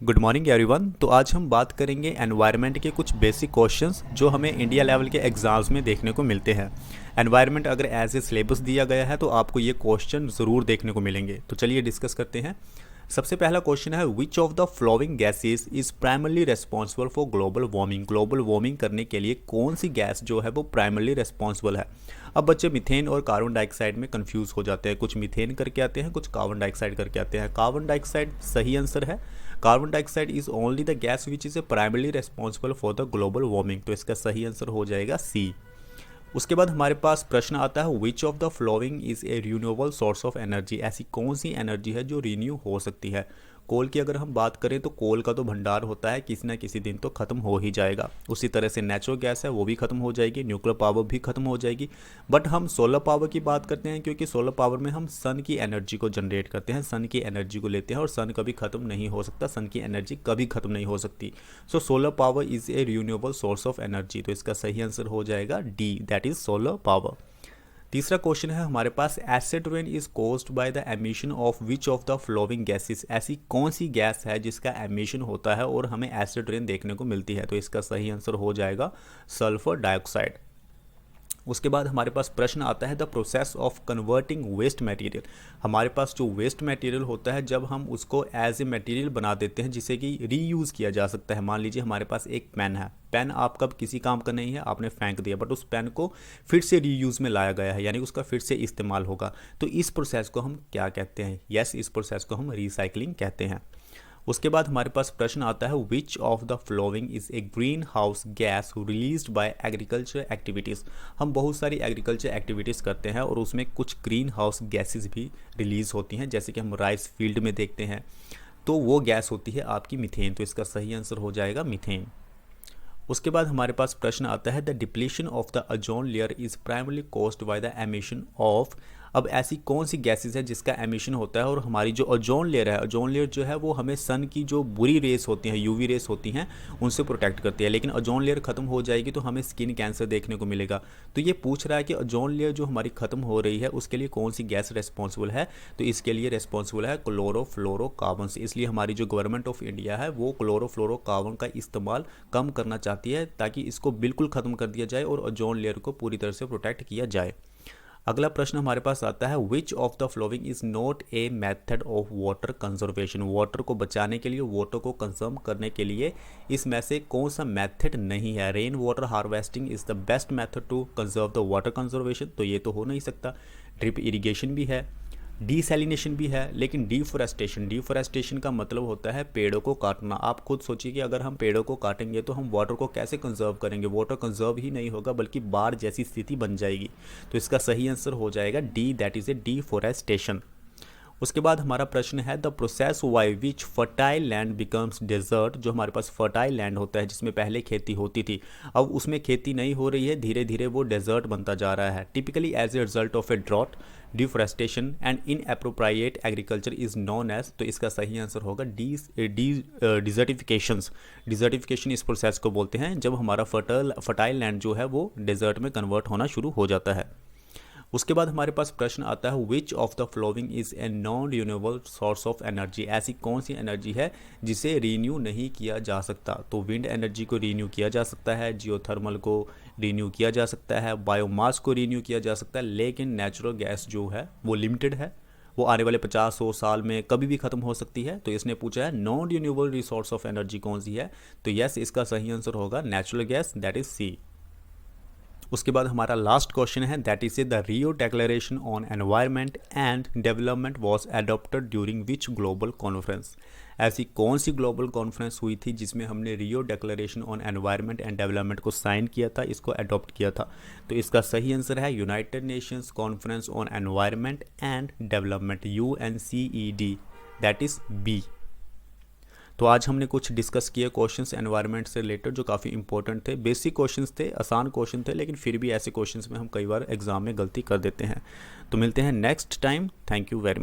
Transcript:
Good morning everyone. तो आज हम बात करेंगे एनवायरनमेंट के कुछ बेसिक क्वेश्चंस जो हमें इंडिया लेवल के एग्जाम्स में देखने को मिलते हैं। एनवायरनमेंट अगर एज ए सिलेबस दिया गया है तो आपको ये क्वेश्चन ज़रूर देखने को मिलेंगे। तो चलिए डिस्कस करते हैं। सबसे पहला क्वेश्चन है, विच of the flowing gases is primarily responsible for global warming. Global warming करने के लिए कौन सी गैस जो है वो प्राइमरली रेस्पॉन्सिबल है। अब बच्चे मीथेन और कार्बन डाइऑक्साइड में कंफ्यूज हो जाते हैं, कुछ मीथेन करके आते हैं, कुछ कार्बन डाइऑक्साइड करके आते हैं। कार्बन डाइऑक्साइड सही आंसर है। Carbon dioxide is only the gas which is primarily responsible for the global warming, तो इसका सही आंसर हो जाएगा सी। उसके बाद हमारे पास प्रश्न आता है, विच of the following is a renewable source of energy. ऐसी कौन सी एनर्जी है जो रिन्यू हो सकती है। कोल की अगर हम बात करें तो कोल का तो भंडार होता है, किसी ना किसी दिन तो खत्म हो ही जाएगा। उसी तरह से नेचुरल गैस है वो भी खत्म हो जाएगी, न्यूक्लियर पावर भी खत्म हो जाएगी। बट हम सोलर पावर की बात करते हैं, क्योंकि सोलर पावर में हम सन की एनर्जी को जनरेट करते हैं, सन की एनर्जी को लेते हैं और सन कभी खत्म नहीं हो सकता, सन की एनर्जी कभी खत्म नहीं हो सकती। So solar power is a renewable source of energy, तो इसका सही आंसर हो जाएगा D, that is solar power. तीसरा क्वेश्चन है हमारे पास, acid rain is caused by the emission of which of the flowing gases. ऐसी कौन सी गैस है जिसका एमिशन होता है और हमें एसिड रेन देखने को मिलती है, तो इसका सही आंसर हो जाएगा सल्फर डाइऑक्साइड। उसके बाद हमारे पास प्रश्न आता है, the process of converting waste material. हमारे पास जो वेस्ट मटेरियल होता है जब हम उसको एज ए मटेरियल बना देते हैं जिसे कि रीयूज़ किया जा सकता है। मान लीजिए हमारे पास एक पेन है, पेन आपका किसी काम का नहीं है, आपने फेंक दिया, बट उस पेन को फिर से रीयूज़ में लाया गया है, यानी उसका फिर से इस्तेमाल होगा। तो इस प्रोसेस को हम क्या कहते हैं। यस, इस प्रोसेस को हम रिसाइकलिंग कहते हैं। उसके बाद हमारे पास प्रश्न आता है, विच of the following is a green house gas released by agriculture activities. हम बहुत सारी एग्रीकल्चर एक्टिविटीज़ करते हैं और उसमें कुछ ग्रीन हाउस गैसेज भी रिलीज़ होती हैं, जैसे कि हम राइस फील्ड में देखते हैं, तो वो गैस होती है आपकी मीथेन, तो इसका सही आंसर हो जाएगा मीथेन। उसके बाद हमारे पास प्रश्न आता है, the depletion of the ozone layer is primarily caused by the emission of. अब ऐसी कौन सी गैसेस है जिसका एमिशन होता है और हमारी जो ओजोन लेयर है, ओजोन लेयर जो है वो हमें सन की जो बुरी रेस होती हैं, यूवी रेस होती हैं, उनसे प्रोटेक्ट करती है। लेकिन ओजोन लेयर खत्म हो जाएगी तो हमें स्किन कैंसर देखने को मिलेगा। तो ये पूछ रहा है कि ओजोन लेयर जो हमारी खत्म हो रही है उसके लिए कौन सी गैस रेस्पॉन्सिबल है, तो इसके लिए रेस्पॉन्सिबल है क्लोरोफ्लोरोकार्बन से। इसलिए हमारी जो गवर्नमेंट ऑफ इंडिया है वो क्लोरोफ्लोरोकार्बन का इस्तेमाल कम करना चाहती है ताकि इसको बिल्कुल ख़त्म कर दिया जाए और ओजोन लेयर को पूरी तरह से प्रोटेक्ट किया जाए। अगला प्रश्न हमारे पास आता है, विच of the following is not a method of water conservation. Water को बचाने के लिए, वाटर को कंजर्व करने के लिए इसमें से कौन सा मेथड नहीं है। Rain water harvesting is the best method to conserve the water conservation, तो ये तो हो नहीं सकता। ड्रिप इरिगेशन भी है, डीसैलिनेशन भी है, लेकिन डिफोरेस्टेशन का मतलब होता है पेड़ों को काटना। आप खुद सोचिए कि अगर हम पेड़ों को काटेंगे तो हम वाटर को कैसे कंजर्व करेंगे। वाटर कंजर्व ही नहीं होगा बल्कि बाढ़ जैसी स्थिति बन जाएगी। तो इसका सही आंसर हो जाएगा D, that is a deforestation. उसके बाद हमारा प्रश्न है, the process by which fertile land becomes desert. जो हमारे पास फर्टाइल लैंड होता है जिसमें पहले खेती होती थी, अब उसमें खेती नहीं हो रही है, धीरे धीरे वो डेजर्ट बनता जा रहा है। Typically as a result of a drought, deforestation and inappropriate agriculture is known as, तो इसका सही आंसर होगा डिजर्टिफिकेशन। डिजर्टिफिकेशन इस प्रोसेस को बोलते हैं जब हमारा फर्टाइल लैंड जो है वो डेजर्ट में कन्वर्ट होना शुरू हो जाता है। उसके बाद हमारे पास प्रश्न आता है, विच of the following is a non renewable source of energy. ऐसी कौन सी एनर्जी है जिसे रीन्यू नहीं किया जा सकता। तो विंड एनर्जी को रीन्यू किया जा सकता है, जियोथर्मल को रीन्यू किया जा सकता है, बायोमास को रीन्यू किया जा सकता है, लेकिन नेचुरल गैस जो है वो लिमिटेड है, वो आने वाले 50-100 साल में कभी भी खत्म हो सकती है। तो इसने पूछा है non renewable resource of energy कौन सी है, तो यस, इसका सही आंसर होगा natural gas, that is C. उसके बाद हमारा लास्ट क्वेश्चन है, that is a the Rio declaration on environment and development was adopted during which global conference. ऐसी कौन सी ग्लोबल कॉन्फ्रेंस हुई थी जिसमें हमने Rio declaration on environment and development को साइन किया था, इसको अडॉप्ट किया था। तो इसका सही आंसर है United Nations conference on environment and development, UNCED, that is B. तो आज हमने कुछ डिस्कस किए क्वेश्चंस एनवायरनमेंट से रिलेटेड जो काफ़ी इंपॉर्टेंट थे, बेसिक क्वेश्चंस थे, आसान क्वेश्चन थे, लेकिन फिर भी ऐसे क्वेश्चंस में हम कई बार एग्जाम में गलती कर देते हैं। तो मिलते हैं next time. Thank you very much.